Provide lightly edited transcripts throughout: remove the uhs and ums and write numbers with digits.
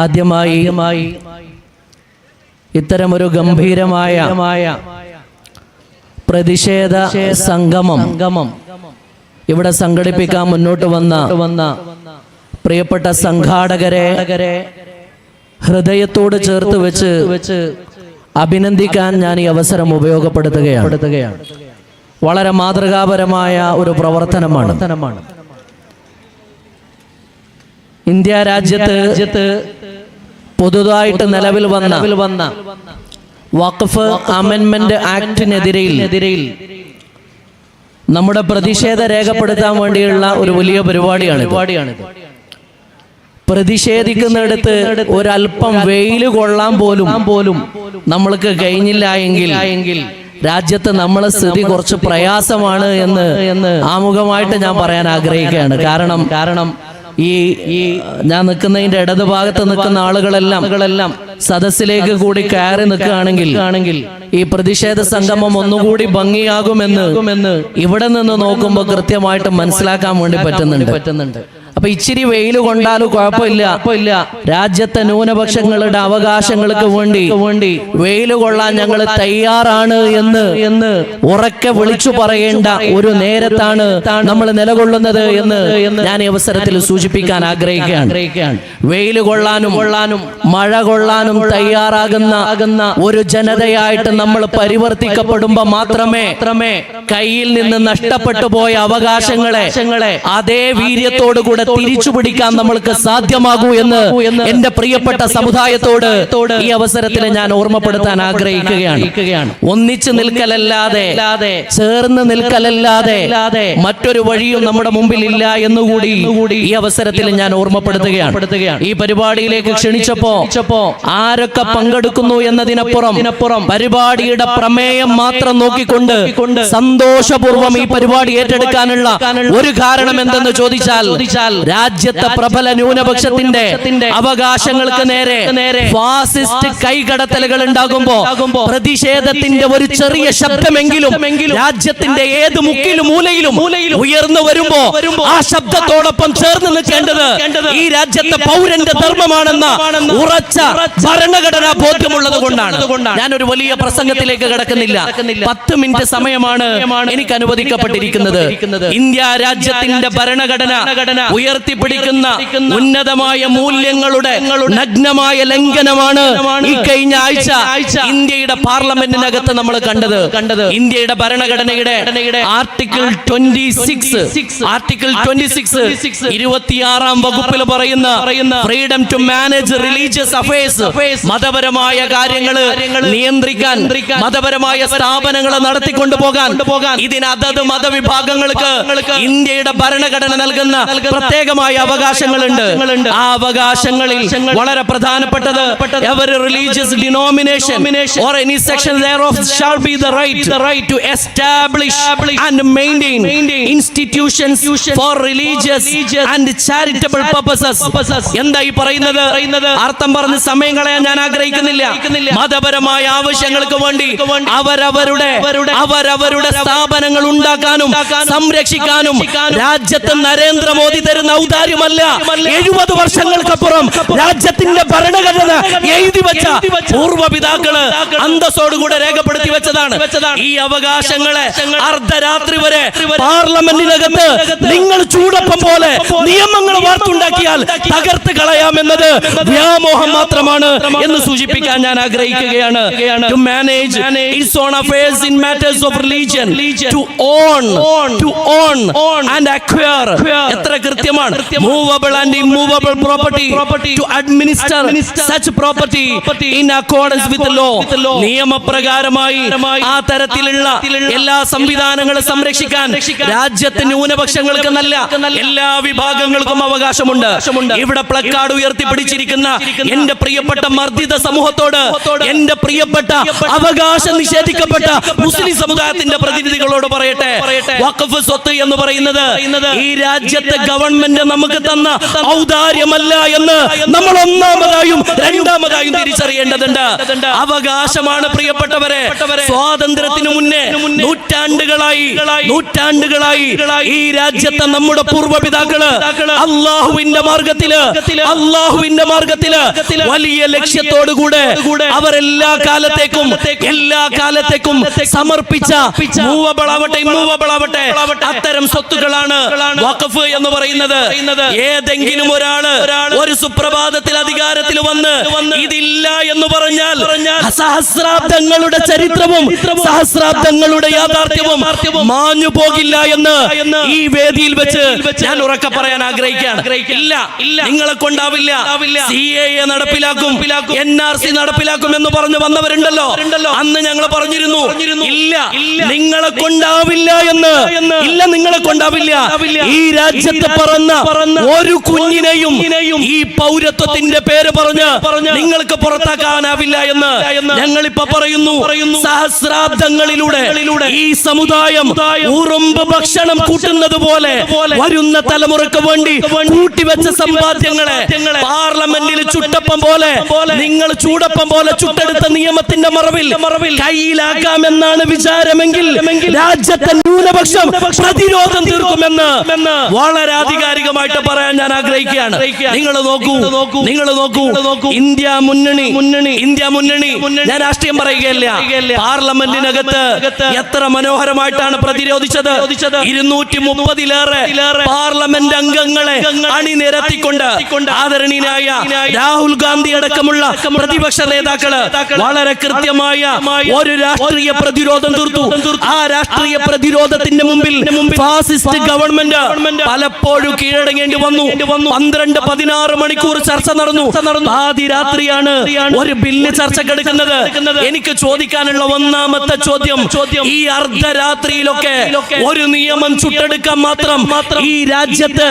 ആദ്യമായി ഇത്തരമൊരു ഗംഭീരമായ പ്രതിഷേധ സംഗമം ഇവിടെ സംഘടിപ്പിക്കാൻ മുന്നോട്ട് വന്ന പ്രിയപ്പെട്ട സംഘാടകരെ ഹൃദയത്തോട് ചേർത്ത് വെച്ച് അഭിനന്ദിക്കാൻ ഞാൻ ഈ അവസരം ഉപയോഗപ്പെടുത്തുകയാണ്. വളരെ മാതൃകാപരമായ ഒരു പ്രവർത്തനമാണ്. ഇന്ത്യ രാജ്യത്ത് പുതുതായിട്ട് നിലവിൽ വന്ന വഖഫ് അമെൻമെന്റ് ആക്ടിനെതിരെ നമ്മുടെ പ്രതിഷേധ രേഖപ്പെടുത്താൻ വേണ്ടിയുള്ള ഒരു വലിയ പരിപാടിയാണ്. പ്രതിഷേധിക്കുന്നിടത്ത് ഒരല്പം വെയിൽ കൊള്ളാൻ പോലും നമ്മൾക്ക് കഴിഞ്ഞില്ല എങ്കിൽ രാജ്യത്ത് നമ്മളെ സ്ഥിതി കുറച്ച് പ്രയാസമാണ് എന്ന് ആമുഖമായിട്ട് ഞാൻ പറയാൻ ആഗ്രഹിക്കുകയാണ്. കാരണം ഈ ഞാൻ നിൽക്കുന്നതിന്റെ ഇടതുഭാഗത്ത് നിൽക്കുന്ന ആളുകളെല്ലാം സദസ്സിലേക്ക് കൂടി കയറി നിൽക്കുകയാണെങ്കിൽ ഈ പ്രതിഷേധ സംഗമം ഒന്നുകൂടി ഭംഗിയാകുമെന്ന് ഇവിടെ നിന്ന് നോക്കുമ്പോൾ കൃത്യമായിട്ട് മനസ്സിലാക്കാൻ വേണ്ടി പറ്റുന്നുണ്ട്. അപ്പൊ ഇച്ചിരി വെയിൽ കൊണ്ടാലും കുഴപ്പമില്ല. രാജ്യത്തെ ന്യൂനപക്ഷങ്ങളുടെ അവകാശങ്ങൾക്ക് വേണ്ടി വെയിൽ കൊള്ളാൻ ഞങ്ങൾ തയ്യാറാണ് എന്ന് ഉറക്കെ വിളിച്ചു പറയേണ്ട ഒരു നേരത്താണ് നമ്മൾ നിലകൊള്ളുന്നത് എന്ന് ഞാൻ ഈ അവസരത്തിൽ സൂചിപ്പിക്കാൻ ആഗ്രഹിക്കുകയാണ്. വെയിൽ കൊള്ളാനും മഴ കൊള്ളാനും തയ്യാറാകുന്ന ഒരു ജനതയായിട്ട് നമ്മൾ പരിവർത്തിക്കപ്പെടുമ്പോ മാത്രമേ കയ്യിൽ നിന്ന് നഷ്ടപ്പെട്ടു പോയ അവകാശങ്ങളെ അതേ വീര്യത്തോടു കൂടെ തിരിച്ചു പിടിക്കാൻ നമ്മൾക്ക് സാധ്യമാകൂ എന്ന് എന്റെ പ്രിയപ്പെട്ട സമുദായത്തോട് ഈ അവസരത്തിൽ ഞാൻ ഓർമ്മപ്പെടുത്താൻ ആഗ്രഹിക്കുകയാണ്. ഒന്നിച്ചു നിൽക്കലല്ലാതെ ചേർന്ന് നിൽക്കലല്ലാതെ മറ്റൊരു വഴിയും നമ്മുടെ മുമ്പിൽ ഇല്ല എന്നുകൂടി ഈ അവസരത്തിൽ ഞാൻ ഓർമ്മപ്പെടുത്തുകയാണ്. ഈ പരിപാടിയിലേക്ക് ക്ഷണിച്ചപ്പോ ആരൊക്കെ പങ്കെടുക്കുന്നു എന്നതിനപ്പുറം പരിപാടിയുടെ പ്രമേയം മാത്രം നോക്കിക്കൊണ്ട് സന്തോഷപൂർവ്വം ഈ പരിപാടി ഏറ്റെടുക്കാനുള്ള ഒരു കാരണം എന്തെന്ന് ചോദിച്ചാൽ രാജ്യത്തെ പ്രബല ന്യൂനപക്ഷത്തിന്റെ അവകാശങ്ങൾക്ക് നേരെ ഫാസിസ്റ്റ് കൈകടത്തലുകൾ ഉണ്ടാകുമ്പോ പ്രതിഷേധത്തിന്റെ ഒരു ചെറിയ ശബ്ദമെങ്കിലും രാജ്യത്തിന്റെ ഏത് മുക്കിലും മൂലയിലും ഉയർന്നു വരുമ്പോ ആ ശബ്ദത്തോടൊപ്പം ചേർന്ന് നിൽക്കേണ്ടത് ഈ രാജ്യത്തെ പൗരന്റെ ധർമ്മമാണെന്ന ഉറച്ച ഭരണഘടനാ ബോധ്യമുള്ളത് കൊണ്ടാണ്. ഞാനൊരു വലിയ പ്രസംഗത്തിലേക്ക് കടക്കുന്നില്ല. 10 മിനിറ്റ് സമയമാണ് എനിക്ക് അനുവദിക്കപ്പെട്ടിരിക്കുന്നത്. ഇന്ത്യ രാജ്യത്തിന്റെ ഭരണഘടന ഉയർത്തിപ്പിടിക്കുന്ന ഉന്നതമായ മൂല്യങ്ങളുടെ നഗ്നമായ ലംഘനമാണ് ഈ കഴിഞ്ഞ ആഴ്ച ഇന്ത്യയുടെ പാർലമെന്റിനകത്ത് നമ്മൾ കണ്ടത്. ഇന്ത്യയുടെ ഭരണഘടനയുടെ ആർട്ടിക്കിൾ 26 26 വകുപ്പിൽ പറയുന്ന freedom to manage religious affairs, മതപരമായ കാര്യങ്ങൾ നിയന്ത്രിക്കാൻ, മതപരമായ സ്ഥാപനങ്ങൾ നടത്തിക്കൊണ്ടു പോകാൻ ഇതിന് അതത് മതവിഭാഗങ്ങൾക്ക് ഇന്ത്യയുടെ ഭരണഘടന നൽകുന്ന പ്രത്യേകമായ അവകാശങ്ങളുണ്ട്. ആ അവകാശങ്ങളിൽ വളരെ പ്രധാനപ്പെട്ടത് every religious denomination or any section thereof shall be the right to establish and maintain institutions for religious and charitable purposes. എന്താ ഈ പറയുന്നത്? അർത്ഥം പറഞ്ഞ് സമയം കളയാൻ ഞാൻ ആഗ്രഹിക്കുന്നില്ല. മതപരമായ ആവശ്യങ്ങൾക്ക് വേണ്ടി അവരവരുടെ സ്ഥാപനങ്ങൾ ഉണ്ടാക്കാനും സംരക്ഷിക്കാനും രാജ്യത്ത് നരേന്ദ്രമോദി തരുന്ന ഔദാര്യമല്ല. 70 വർഷങ്ങൾക്കപ്പുറം രാജ്യത്തിന്റെ ഭരണഘടന എഴുതി വെച്ച പൂർവ്വപിതാക്കള് അന്തസ്സോടുകൂടെ രേഖപ്പെടുത്തി വെച്ചതാണ്. ഈ അവകാശങ്ങളെ അർദ്ധരാത്രി വരെ പാർലമെന്റിനകത്ത് നിങ്ങൾ ചൂടപ്പം പോലെ നിയമങ്ങൾ വാർത്തുണ്ടാക്കിയാൽ തകർത്ത് കളയാമെന്നത് വ്യാമോഹം മാത്രമാണ് എന്ന് സൂചിപ്പിക്കാൻ ഞാൻ ആഗ്രഹിക്കുകയാണ്. To manage its own affairs in matters of religion, to own and acquire, എത്ര കൃത്യമാണ്. Movable and immovable property, to administer such property in accordance with the law. നിയമപ്രകാരമായി ആ തരത്തിലുള്ള എല്ലാ സംവിധാനങ്ങളും സംരക്ഷിക്കാൻ രാജ്യത്തെ ന്യൂനപക്ഷങ്ങൾക്ക് നല്ല എല്ലാ വിഭാഗങ്ങൾക്കും അവകാശമുണ്ട്. ഇവിടെ പ്ലക്കാർഡ് ഉയർത്തിപ്പിടിച്ചിരിക്കുന്ന എന്റെ പ്രിയപ്പെട്ട മർദ്ദിത സമൂഹത്തോട്, എന്റെ പ്രിയപ്പെട്ട അവകാശം നിഷേധിക്കപ്പെട്ട മുസ്ലിം സമുദായത്തിന്റെ പ്രതിനിധികളോട് പറയട്ടെ, വഖഫ് സ്വത്ത് എന്ന് പറയുന്നത് ഈ രാജ്യത്തെ ഗവൺമെന്റ് ഗവൺമെന്റ് നമുക്ക് തന്ന ഔദാര്യമല്ല എന്ന് നമ്മൾ ഒന്നാമതായും രണ്ടാമതായും തിരിച്ചറിയേണ്ടതുണ്ട്. അവകാശമാണ് പ്രിയപ്പെട്ടവരെ. സ്വാതന്ത്ര്യത്തിനു മുന്നേ നൂറ്റാണ്ടുകളായി ഈ രാജ്യത്തെ നമ്മുടെ പൂർവ്വപിതാക്കള് അള്ളാഹുവിന്റെ മാർഗത്തില് വലിയ ലക്ഷ്യത്തോടുകൂടെ അവർ എല്ലാ കാലത്തേക്കും സമർപ്പിച്ച മൂവബളാവട്ടെ അത്തരം സ്വത്തുക്കളാണ് വഖഫ് എന്ന് പറയുന്നത്. ഏതെങ്കിലും ഒരാള് ഒരു സുപ്രഭാതത്തിൽ അധികാരത്തിൽ വന്ന് ഇതില്ല എന്ന് പറഞ്ഞാൽ സഹസ്രാബ്ദങ്ങളുടെ ചരിത്രവും സഹസ്രാബ്ദങ്ങളുടെ യാഥാർത്ഥ്യവും മാഞ്ഞു പോകില്ല എന്ന് ഈ വേദിയിൽ വെച്ച് ഞാൻ ഉറക്കെ പറയാൻ ആഗ്രഹിക്കുകയാണ്. ഇല്ല, നിങ്ങളെ കൊണ്ടാവില്ല. CAA നടപ്പിലാക്കും, NRC നടപ്പിലാക്കും എന്ന് പറഞ്ഞു വന്നവരുണ്ടല്ലോ. അന്ന് ഞങ്ങൾ പറഞ്ഞിരുന്നു ഇല്ല, നിങ്ങളെ കൊണ്ടാവില്ല എന്ന്. ഇല്ല, നിങ്ങളെ കൊണ്ടാവില്ല. ഈ രാജ്യത്ത് പറന്ന ഒരു കുഞ്ഞിനെയും ഈ പൗരത്വത്തിന്റെ പേര് പറഞ്ഞ് നിങ്ങൾക്ക് പുറത്താക്കാനാവില്ല എന്ന് ഞങ്ങളിപ്പോ പറയുന്നു. സഹസ്രാബ്ദങ്ങളിലൂടെ ഈ സമുദായം ഉറുമ്പ് ഭക്ഷണം കൂട്ടുന്നത് പോലെ വരുന്ന തലമുറക്ക് വേണ്ടി കൂട്ടിവെച്ച സമ്പാദ്യങ്ങളെ പാർലമെന്റിൽ ചുട്ടപ്പം പോലെ നിങ്ങൾ ചൂടപ്പം പോലെ ചുട്ടെടുത്ത നിയമത്തിന്റെ മറവിൽ കയ്യിലാക്കാമെന്നാണ് വിചാരമെങ്കിൽ രാജ്യത്തെ ന്യൂനപക്ഷം പ്രതിരോധം തീർക്കുമെന്ന് വളരെ ആധികാരികമായിട്ട് പറയാൻ ഞാൻ ആഗ്രഹിക്കുകയാണ്. നിങ്ങൾ നോക്കൂ, ഇന്ത്യ മുന്നണി ഞാൻ രാഷ്ട്രീയം പറയുകയല്ല, പാർലമെന്റിനകത്ത് എത്ര മനോഹരമായിട്ടാണ് പ്രതിരോധിച്ചത്. 230-ലേറെ പാർലമെന്റ് അംഗങ്ങളെ അണിനിരത്തിക്കൊണ്ട് ആദരണീയനായ രാഹുൽ ഗാന്ധി അടക്കമുള്ള പ്രതിപക്ഷ നേതാക്കള് വളരെ കൃത്യമായ ഒരു രാഷ്ട്രീയ പ്രതിരോധം തീർത്തു. ആ രാഷ്ട്രീയ പ്രതിരോധത്തിന്റെ മുമ്പിൽ ഫാസിസ്റ്റ് ഗവൺമെന്റ് പലപ്പോഴും കീഴടങ്ങേണ്ടി വന്നു. 12-16 മണിക്കൂർ ചർച്ച നടന്നു. ആദ്യ രാത്രിയാണ് ഒരു ബില്ല് ചർച്ചക്കെടുക്കുന്നത്. എനിക്ക് ചോദിക്കാനുള്ള ഒന്നാമത്തെ ചോദ്യം, ഈ അർദ്ധരാത്രിയിലൊക്കെ ഒരു നിയമം ചുട്ടെടുക്കാൻ മാത്രം ഈ രാജ്യത്ത്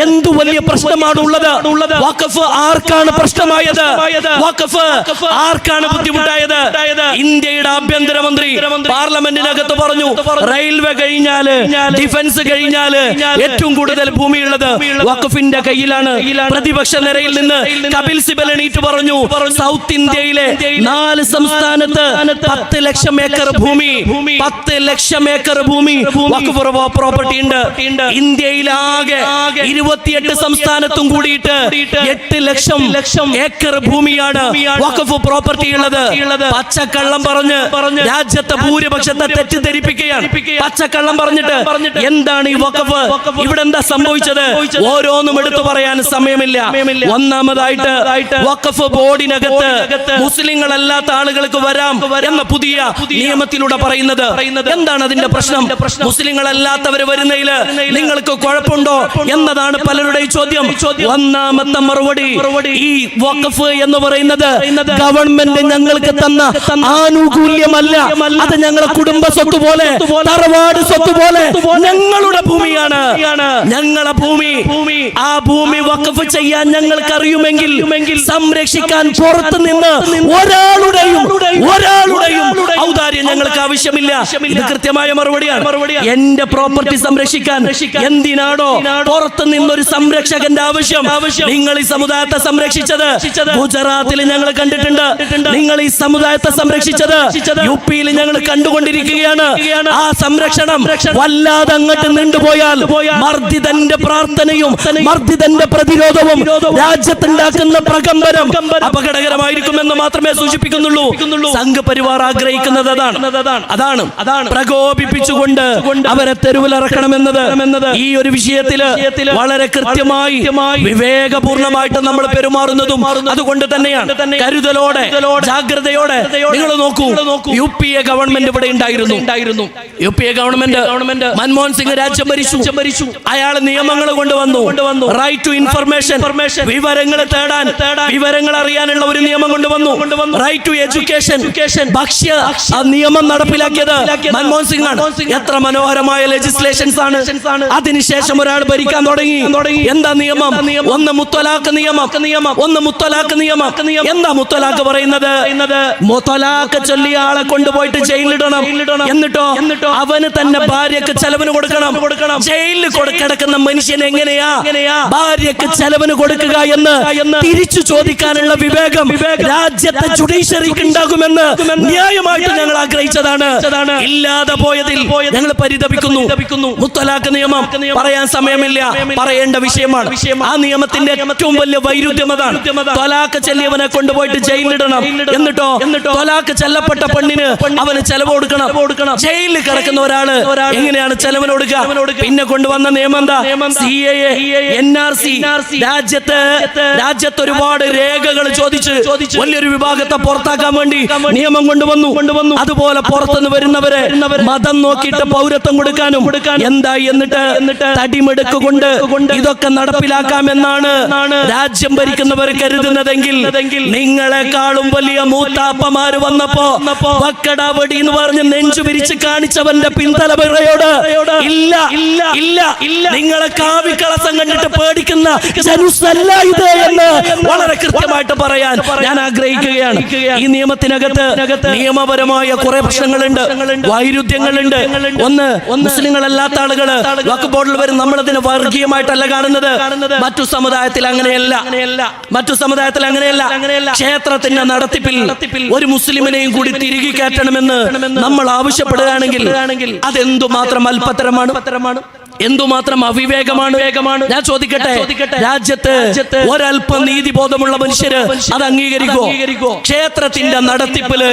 എന്തു വലിയ പ്രശ്നമാണ് ഉള്ളത്? വഖഫ് ആർക്കാണ് പ്രശ്നമായത്? വഖഫ് ആർക്കാണ് ബുദ്ധിമുട്ടായത്? ഇന്ത്യയുടെ ആഭ്യന്തരമന്ത്രി പാർലമെന്റിനകത്ത് പറഞ്ഞു, റെയിൽവേ കഴിഞ്ഞാല് ഡിഫൻസ് കഴിഞ്ഞാല് ഏറ്റവും കൂടുതൽ ഭൂമിയുള്ളത് വഖഫിന്റെ കയ്യിലാണ്. പ്രതിപക്ഷ നിരയിൽ നിന്ന് കപിൽ സിബൽ എണീറ്റ് പറഞ്ഞു, സൗത്ത് ഇന്ത്യയിലെ 4 സംസ്ഥാനത്ത് 10 ലക്ഷം ഏക്കർ ഭൂമി വഖഫ് പ്രോപ്പർട്ടി ഉണ്ട്. ഇന്ത്യയിലാകെ 28 സംസ്ഥാനത്തും കൂടിയിട്ട് 8 ലക്ഷം ഏക്കർ ഭൂമിയാണ് വഖഫ് പ്രോപ്പർട്ടി ഉള്ളത്. പച്ചക്കള്ളം പറഞ്ഞ് രാജ്യത്തെ ഭൂരിപക്ഷത്തെ തെറ്റിദ്ധരിപ്പിക്കുകയാണ്. പച്ചക്കള്ളം പറഞ്ഞിട്ട് എന്താണ് ഈ വഖഫ്? ഇവിടെ എന്താ സംഭവിച്ചത്? ഓരോന്നും എടുത്തു പറയാൻ സമയമില്ല. ഒന്നാമതായിട്ട് വഖഫ് ബോർഡിനകത്ത് മുസ്ലിങ്ങളല്ലാത്ത ആളുകൾക്ക് വരാം എന്ന പുതിയ നിയമത്തിലൂടെ പറയുന്നത് എന്താണ്? അതിന്റെ പ്രശ്നം മുസ്ലിങ്ങളല്ലാത്തവർ വരുന്നതിൽ നിങ്ങൾക്ക് കുഴപ്പമുണ്ടോ എന്നതാണ് പലരുടെയും ചോദ്യം. ഒന്നാമത്തെ മറുപടി, ഈ വഖഫ് എന്ന് പറയുന്നത് ഗവൺമെന്റ് ഞങ്ങൾക്ക് തന്ന ആനുകൂല്യമല്ല. അത് ഞങ്ങളുടെ കുടുംബ സ്വത്ത് പോലെ, തറവാട് സ്വത്ത് പോലെ ഞങ്ങളുടെ ഭൂമിയാണ്. ഞങ്ങളെ ഭൂമി, ആ ഭൂമി വഖഫ് ചെയ്യാൻ ഞങ്ങൾക്ക് അറിയുമെങ്കിൽ സംരക്ഷിക്കാൻ പുറത്തു നിന്ന് ഒരാളുടെയും ഔദാര്യം ഞങ്ങൾക്ക് ആവശ്യമില്ല. ഇത് കൃത്യമായ മറുപടിയാണ്. എന്റെ പ്രോപ്പർട്ടി സംരക്ഷിക്കാൻ എന്തിനാണോ പുറത്തു നിന്നൊരു സംരക്ഷകന്റെ ആവശ്യം? നിങ്ങൾ ഈ സമുദായത്തെ സംരക്ഷിച്ചത് ഗുജറാത്തിൽ ഞങ്ങൾ കണ്ടിട്ടുണ്ട്. നിങ്ങൾ ഈ സമുദായത്തെ സംരക്ഷിച്ചത് UP-യിൽ ഞങ്ങൾ കണ്ടുകൊണ്ടിരിക്കുകയാണ്. ആ സംരക്ഷണം വല്ലാതെ അങ്ങോട്ട് നീണ്ടുപോയാൽ മർദ്ദിതന്റെ പ്രാർത്ഥനയും മർദ്ദിതന്റെ പ്രതിരോധവും രാജ്യത്തുണ്ടാക്കുന്ന പ്രകമ്പനം അപകടകരമായിരിക്കുമെന്ന് മാത്രമേ സൂചിപ്പിക്കുന്നുള്ളൂ. സംഘ് പരിവാർ ആഗ്രഹിക്കുന്നത് അതാണ് പ്രകോപിപ്പിച്ചുകൊണ്ട് അവരെ തെരുവിലിറക്കണമെന്നത്. ഈ ഒരു വിഷയത്തിൽ വളരെ കൃത്യമായി വിവേകപൂർണമായിട്ട് നമ്മൾ പെരുമാറുന്നതും അതുകൊണ്ട് തന്നെയാണ്. കരുതലോടെ, ജാഗ്രതയോടെ നിങ്ങൾ നോക്കൂ. UPA ഗവൺമെന്റ് ഇവിടെ ഉണ്ടായിരുന്നു. UPA ഗവൺമെന്റ് മൻമോഹൻ സിംഗ് രാജ്യം ഭരിച്ചു. അയാൾ നിയമങ്ങൾ കൊണ്ടുവന്നു. റൈറ്റ് ടു ഇൻഫർമേഷൻ, വിവരങ്ങൾ തേടാൻ വിവരങ്ങൾ അറിയാനുള്ള ഒരു നിയമം കൊണ്ടുവന്നു. റൈറ്റ് ടു എഡ്യൂക്കേഷൻ, ഭക്ഷ്യ നിയമം നടപ്പിലാക്കിയത് മൻമോഹൻ സിംഗ് ആണ്. എത്ര മനോഹരമായ ലെജിസ്ലേഷൻസ് ആണ്. അതിനുശേഷം ഒരാൾ ഭരിക്കാൻ തുടങ്ങി. എന്താ നിയമം? ഒന്ന് മുത്തലാഖ് നിയമം. എന്താ മുത്തലാഖ് പറയുന്നത്? മുത്തലാഖ് ചൊല്ലിയ ആളെ കൊണ്ടുപോയിട്ട് ജയിലിലിടണം. എന്നിട്ടോ അവന് തന്നെ ഭാര്യക്ക് ചെലവിന് കൊടുക്കണം. ജയിലിൽ കിടക്കുന്ന മനുഷ്യൻ എങ്ങനെയാ ഭാര്യക്ക് ചെലവിന് കൊടുക്കുക എന്ന് തിരിച്ചു ചോദിക്കാനുള്ള വിവേകം രാജ്യത്തെ ജുഡീഷ്യറിക്ക് ഉണ്ടാകുമെന്ന് ന്യായമായിട്ട് ഞങ്ങൾ ആഗ്രഹിച്ചതാണ്. ഇല്ലാതെ പോയതിൽ ഞങ്ങൾ പരിതപിക്കുന്നു. മുത്തലാഖ് നിയമം പറയാൻ സമയമില്ല, പറയേണ്ട വിഷയമാണ്. ആ നിയമത്തിന്റെ ഏറ്റവും വലിയ വൈരുദ്ധ്യം അതാണ്. ത്വലാഖ് ചെല്ലിയവനെ കൊണ്ടുപോയിട്ട് ജയിലിലിടണം. എന്നിട്ടോ ത്വലാഖ് ചെല്ലപ്പെട്ട പെണ്ണിന് അവന് ചെലവ് കൊടുക്കണം. ജയിലിൽ കിടക്കുന്ന ഒരാള് എങ്ങനെയാണ് ചെലവിന് കൊടുക്കുക? പിന്നെ കൊണ്ടുവന്ന നിയമം എന്താ? CAA, NRC. രാജ്യത്ത് ഒരുപാട് രേഖകൾ ചോദിച്ച് വലിയൊരു വിഭാഗത്തെ പുറത്താക്കാൻ വേണ്ടി നിയമം കൊണ്ടുവന്നു. അതുപോലെ പുറത്തുനിന്ന് വരുന്നവരെ മതം നോക്കിയിട്ട് പൗരത്വം കൊടുക്കാനും എന്തായി? എന്നിട്ട് തടിമെടുക്ക് കൊണ്ട് ഇതൊക്കെ നടപ്പിലാക്കാമെന്നാണ് രാജ്യം ഭരിക്കുന്നവർ കരുതുന്നതെങ്കിൽ നിങ്ങളെക്കാളും വലിയ മൂത്താപ്പമാര് വന്നപ്പോ വക്കടാവടി എന്ന് പറഞ്ഞ് നെഞ്ചു വിരിച്ച് കാണിച്ചവന്റെ പിന്തലമുറയോട് ഇല്ല നിങ്ങളെ കാവിക്കളസം കണ്ടിട്ട് പേടിക്കുന്ന ജനുസല്ല ഇത് എന്ന് വളരെ കൃത്യമായിട്ട് പറയാൻ ഞാൻ ആഗ്രഹിക്കുകയാണ്. ഈ നിയമത്തിനകത്ത് നിയമപരമായ കുറെ പ്രശ്നങ്ങളുണ്ട്, വൈരുദ്ധ്യങ്ങളുണ്ട്. ഒന്ന്, മുസ്ലിങ്ങളല്ലാത്ത ആളുകള് വഖഫ് ബോർഡിൽ വരും. നമ്മളതിനെ വർഗീയമായിട്ടല്ല കാണുന്നത്. മറ്റു സമുദായത്തിൽ അങ്ങനെയല്ല. ക്ഷേത്രത്തിന്റെ നടത്തിപ്പിൽ ഒരു മുസ്ലിമിനെയും കൂടി തിരികെ കയറ്റണമെന്ന് നമ്മൾ ആവശ്യപ്പെടുകയാണെങ്കിൽ അതെന്തുമാത്രം അല്പത്തരമാണ്, എന്തുമാത്രം അവിവേകമാണ്. ഞാൻ ചോദിക്കട്ടെ, രാജ്യത്ത് ഒരല്പം നീതിബോധമുള്ള മനുഷ്യര് അത് അംഗീകരിക്കോ? ക്ഷേത്രത്തിന്റെ നടത്തിപ്പില്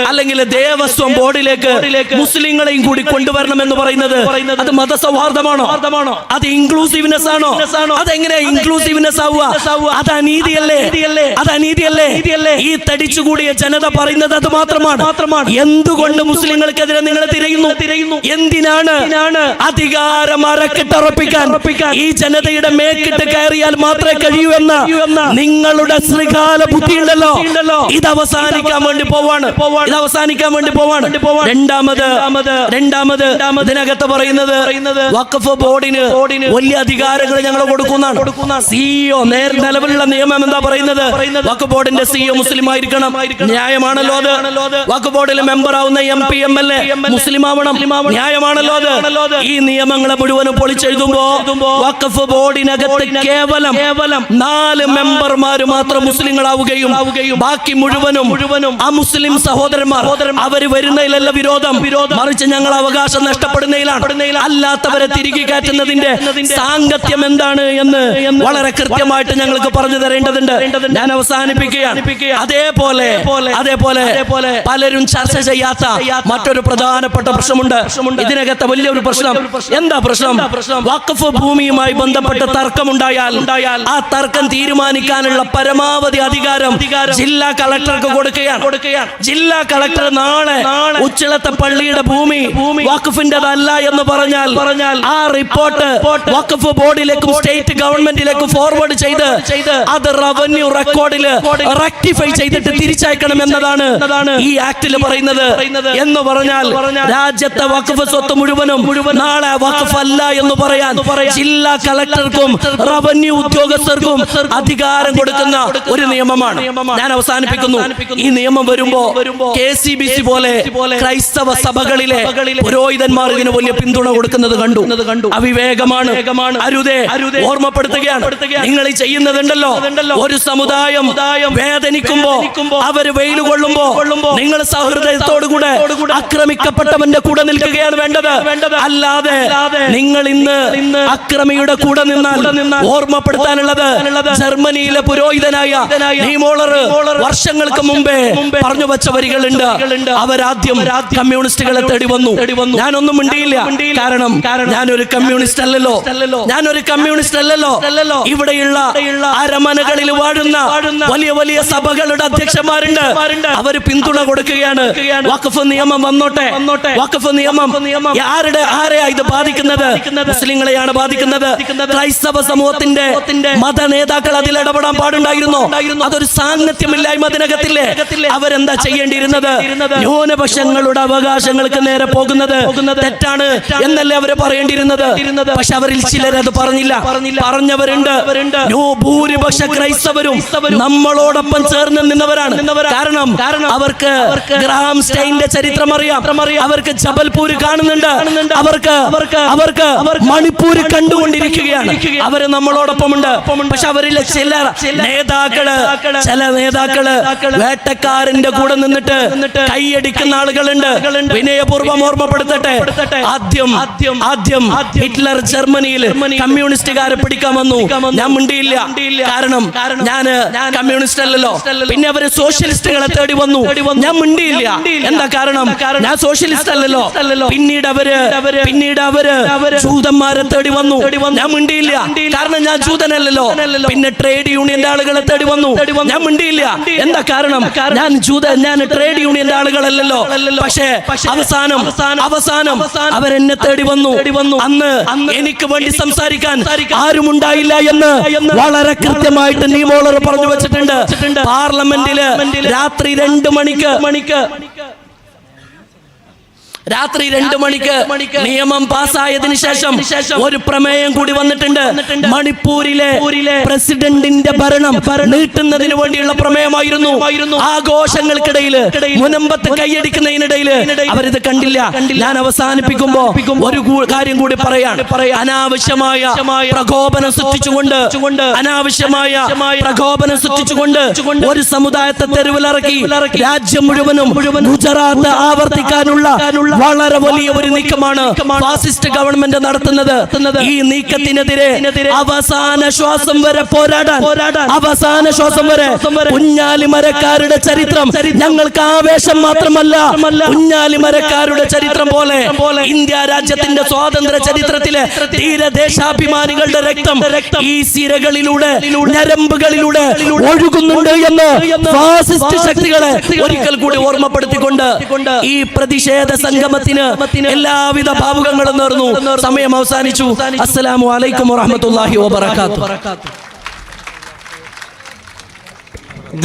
അല്ലെങ്കിൽ ദേവസ്വം ബോർഡിലേക്ക് മുസ്ലിങ്ങളെയും കൂടി കൊണ്ടുവരണമെന്ന് പറയുന്നത് അത് മതസൗഹാർദ്ദമാണോ? അത് ഇൻക്ലൂസീവ്നെസ് ആണോ? അതെങ്ങനെ ഇൻക്ലൂസീവ്നെസ് ആവുക? അത് അനീതിയല്ലേ? ഈ തടിച്ചുകൂടിയ ജനത പറയുന്നത് അത് മാത്രമാണ്. എന്തുകൊണ്ട് മുസ്ലിങ്ങൾക്കെതിരെ നിങ്ങൾ തിരയുന്നു? എന്തിനാണ്? അധികാരം അരക്കിട്ടറപ്പിക്കാൻ ഈ ജനതയുടെ മേക്കിട്ട് കയറിയാൽ മാത്രമേ കഴിയൂ എന്ന നിങ്ങളുടെ ശൃഗാല ബുദ്ധിയുണ്ടല്ലോ, ഇത് അവസാനിക്കാൻ വേണ്ടി പോവാണ്. രണ്ടാമത് ഇതിനകത്ത് പറയുന്നത് വഖഫ് ബോർഡിന് വലിയ അധികാരങ്ങൾ ഞങ്ങൾ കൊടുക്കുന്നതാണ്. CEO നിലവിലുള്ള നിയമം എന്താ പറയുന്നത്? വഖഫ് ബോർഡിന്റെ CEO മുസ്ലിം ആയിരിക്കണം. ന്യായമാണല്ലോ അത്. വഖഫ് ബോർഡിൽ മെമ്പർ ആവുന്ന MP MLA മുസ്ലിം ആവണം. ന്യായമാണല്ലോ അത്. ഈ നിയമങ്ങളെ മുഴുവൻ പൊളിച്ചെഴുതുമ്പോ വഖഫ് ബോർഡിനകത്ത് കേവലം 4 മെമ്പർമാര് മാത്രം മുസ്ലിങ്ങളാവുകയും ബാക്കി മുഴുവനും അമുസ്ലിം സഹോദരന്മാർ. അവര് വരുന്നതിലല്ല വിരോധം, മറിച്ച് ഞങ്ങൾ അവകാശം നഷ്ടപ്പെടുന്നതിലാണ്. അല്ലാത്തവരെ തിരികെ കയറ്റുന്നതിന്റെ സാങ്കത്യം എന്താണ് എന്ന് വളരെ കൃത്യമായിട്ട് ഞങ്ങൾക്ക് പറഞ്ഞു തരേണ്ടതുണ്ട്. ഞാൻ അവസാനിപ്പിക്കുകയാണ്. അതേപോലെ പലരും ചർച്ച ചെയ്യാത്ത മറ്റൊരു പ്രധാനപ്പെട്ട പ്രശ്നമുണ്ട്. ഇതിനകത്ത് വലിയൊരു പ്രശ്നം. എന്താ പ്രശ്നം? വഖഫ് ഭൂമിയുമായി ബന്ധപ്പെട്ട് തർക്കമുണ്ടായാൽ ആ തർക്കം തീരുമാനിക്കാനുള്ള പരമാവധി അധികാരം ജില്ലാ കളക്ടർക്ക് കൊടുക്കുകയാണ്. ജില്ലാ കളക്ടർ നാളെ ഉച്ചിളത്തെ പള്ളിയുടെ ഭൂമി വഖഫിന്റേതല്ല എന്ന് പറഞ്ഞാൽ ആ റിപ്പോർട്ട് വഖഫ് ബോർഡിലേക്കും സ്റ്റേറ്റ് ഗവൺമെന്റിലേക്കും ഫോർവേഡ് ചെയ്ത് അത് റവന്യൂ റെക്കോർഡില് റെക്ടിഫൈ ചെയ്തിട്ട് തിരിച്ചയക്കണം എന്നതാണ് ഈ ആക്ടിൽ പറയുന്നത്. എന്ന് പറഞ്ഞാൽ രാജ്യത്തെ വഖഫ് സ്വത്ത് മുഴുവനും നാളെ വഖഫ് അല്ല എന്ന് പറയാൻ ജില്ലാ കളക്ടർക്കും റവന്യൂ ഉദ്യോഗസ്ഥർക്കും അധികാരം കൊടുക്കുന്ന ഒരു നിയമമാണ്. ഞാൻ അവസാനിപ്പിക്കുന്നു. ഈ നിയമം വരുമ്പോ KCBC പോലെ ക്രൈസ്തവ സഭകളിലെ പുരോഹിതന്മാർ ഇതിന് വലിയ പിന്തുണ കൊടുക്കുന്നത് കണ്ടു. അവിവേകമാണ്. അരുതേ. ഓർമ്മപ്പെടുത്തുകയാണ്, നിങ്ങൾ ഈ ചെയ്യുന്നതുണ്ടല്ലോ. ഒരു സമുദായം വേദനിക്കുമ്പോ, അവര് വെയിൽ കൊള്ളുമ്പോ നിങ്ങൾ സഹൃദയത്തോടുകൂടെ ആക്രമിക്കപ്പെട്ടവന്റെ കൂടെ നിൽക്കുകയാണ് വേണ്ടത്. അല്ലാതെ നിങ്ങൾ ഇന്ന് അക്രമിയുടെ കൂടെ നിന്നാൽ ഓർമ്മപ്പെടുത്താനുള്ളത് ജർമ്മനിയിലെ പുരോഹിതനായ നീമോളർ വർഷങ്ങൾക്ക് മുമ്പേ പറഞ്ഞു വെച്ച വരികളുണ്ട്. അവരാദ്യം കമ്മ്യൂണിസ്റ്റുകളെ തേടി വന്നു. ഞാനൊന്നും മിണ്ടിയില്ല. കാരണം ഞാനൊരു കമ്മ്യൂണിസ്റ്റ് അല്ലല്ലോ. ഇവിടെയുള്ള അരമനകളിൽ വാഴുന്ന വലിയ വലിയ സഭകളുടെ അധ്യക്ഷന്മാരുണ്ട്. അവര് പിന്തുണ കൊടുക്കുകയാണ്. വഖഫ് നിയമം വന്നോട്ടെ. വഖഫ് നിയമം ആരെയാ ഇത് ബാധിക്കുന്നത്? മുസ്ലിങ്ങളെയാണ് ബാധിക്കുന്നത്. ക്രൈസ്തവ സമൂഹത്തിന്റെ മത നേതാക്കൾ അതിൽ ഇടപെടാൻ പാടുണ്ടായിരുന്നോ? അതൊരു സാന്നിധ്യമില്ലായ്മ അതിനകത്തില്ലേ? അവരെന്താ ചെയ്യേണ്ടിയിരുന്നത്? ന്യൂനപക്ഷങ്ങളുടെ അവകാശങ്ങൾക്ക് നേരെ പോകുന്നത് തെറ്റാണ് എന്നല്ലേ അവര് പറയേണ്ടിയിരുന്നത്? പക്ഷെ അവരിൽ ചിലരത് പറഞ്ഞില്ല. പറഞ്ഞവരുണ്ട്. ഭൂരിപക്ഷ ക്രൈസ്തവരും നമ്മളോടൊപ്പം ചേർന്ന് നിന്നവരാണ്. കാരണം അവർക്ക് ഗ്രഹാം സ്റ്റെയിന്റെ ചരിത്രം അറിയാം. അവർക്ക് ജബൽപൂർ കാണുന്നുണ്ട്. അവർക്ക് മണിപ്പൂർ കണ്ടുകൊണ്ടിരിക്കുകയാണ്. അവര് നമ്മളോടൊപ്പമുണ്ട്. പക്ഷെ അവരിലെ ചില നേതാക്കള് വേട്ടക്കാരന്റെ കൂടെ നിന്നിട്ട് കൈയടിക്കുന്ന ആളുകളുണ്ട്. വിനയപൂർവ്വം ഓർമ്മപ്പെടുത്തട്ടെ, ആദ്യം ഹിറ്റ്ലർ ജർമ്മനിയിൽ കമ്മ്യൂണിസ്റ്റുകാരെ പിടിക്കാൻ വന്നു. ഞാൻ മിണ്ടിയില്ല. കാരണം ഞാൻ കമ്മ്യൂണിസ്റ്റ് അല്ലല്ലോ. പിന്നെ അവര് സോഷ്യലിസ്റ്റുകളെ തേടി വന്നു. ഞാൻ മിണ്ടിയില്ല. എന്താ കാരണം? ഞാൻ സോഷ്യലിസ്റ്റ് അല്ലല്ലോ. പിന്നീട് അവര് ജൂതന്മാരെ തേടി വന്നു. ഞാൻ മിണ്ടിയില്ല. കാരണം ഞാൻ ജൂതനല്ലല്ലോ. പിന്നെ ട്രേഡ് യൂണിയന്റെ ആളുകളെ തേടി വന്നു. ഞാൻ മിണ്ടിയില്ല. എന്താ കാരണം? ഞാൻ ട്രേഡ് യൂണിയന്റെ ആളുകളല്ലല്ലോ. പക്ഷേ അവസാനം അവരെന്നെ തേടി വന്നു. അന്ന് എനിക്ക് വേണ്ടി സംസാരിക്കാൻ ആരുമുണ്ടായില്ല എന്ന് വളരെ കൃത്യമായിട്ട് നീമോളർ പറഞ്ഞു വെച്ചിട്ടുണ്ട്. പാർലമെന്റില് രാത്രി 2 മണിക്ക് നിയമം പാസ്സായതിനു ശേഷം ഒരു പ്രമേയം കൂടി വന്നിട്ടുണ്ട്. മണിപ്പൂരിലെ പ്രസിഡന്റിന്റെ ഭരണം നീട്ടുന്നതിന് വേണ്ടിയുള്ള പ്രമേയമായിരുന്നു. ആഘോഷങ്ങൾക്കിടയിൽ മുനമ്പത്ത് കൈയടിക്കുന്നതിനിടയിൽ അവരിത് കണ്ടില്ല. ഞാൻ അവസാനിപ്പിക്കുമ്പോ ഒരു കാര്യം കൂടി പറയാൻ. അനാവശ്യമായ പ്രകോപനം സൃഷ്ടിച്ചുകൊണ്ട് ഒരു സമുദായത്തെ തെരുവിലിറക്കി രാജ്യം മുഴുവനും ഗുജറാത്ത് ആവർത്തിക്കാനുള്ള വളരെ വലിയ ഒരു നീക്കമാണ് ഫാസിസ്റ്റ് ഗവൺമെന്റ് നടത്തുന്നത്. ഈ നീക്കത്തിനെതിരെ അവസാന ശ്വാസം വരെ പോരാടാൻ, കുഞ്ഞാലിമരക്കാരുടെ ചരിത്രം ഞങ്ങൾക്ക് ആവേശം മാത്രമല്ല, കുഞ്ഞാലിമരക്കാരുടെ ചരിത്രം പോലെ ഇന്ത്യ രാജ്യത്തിന്റെ സ്വാതന്ത്ര്യ ചരിത്രത്തിലെ ധീരദേശാഭിമാനികളുടെ രക്തം ഈ സിരകളിലൂടെ, ഞരമ്പുകളിലൂടെ ഒഴുകുന്നുണ്ട് എന്ന് ഫാസിസ്റ്റ് ശക്തികളെ ഒരിക്കൽ കൂടി ഓർമ്മപ്പെടുത്തിക്കൊണ്ട് ഈ പ്രതിഷേധ സംഗമത്തിന് എല്ലാവിധ ഭാവുകങ്ങളും നേർന്നു. സമയം അവസാനിച്ചു. അസ്സലാമു അലൈക്കും വറഹ്മത്തുള്ളാഹി വബറകാതുഹു.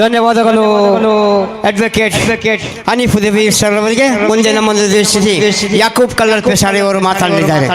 ಧನ್ಯವಾದಗಳು ಅಡ್ವೊಕೇಟ್ ಹನೀಫುದ್ದೀನ್ ಸರ್ ಅವರಿಗೆ. ಮುಂದೆ ನಮ್ಮ ದೇಶದಲ್ಲಿ ಯಾಕೂಬ್ ಕಲ್ಲರ್ ಪೆಸಾರಿ ಅವರು ಮಾತನಾಡಿದ್ದಾರೆ.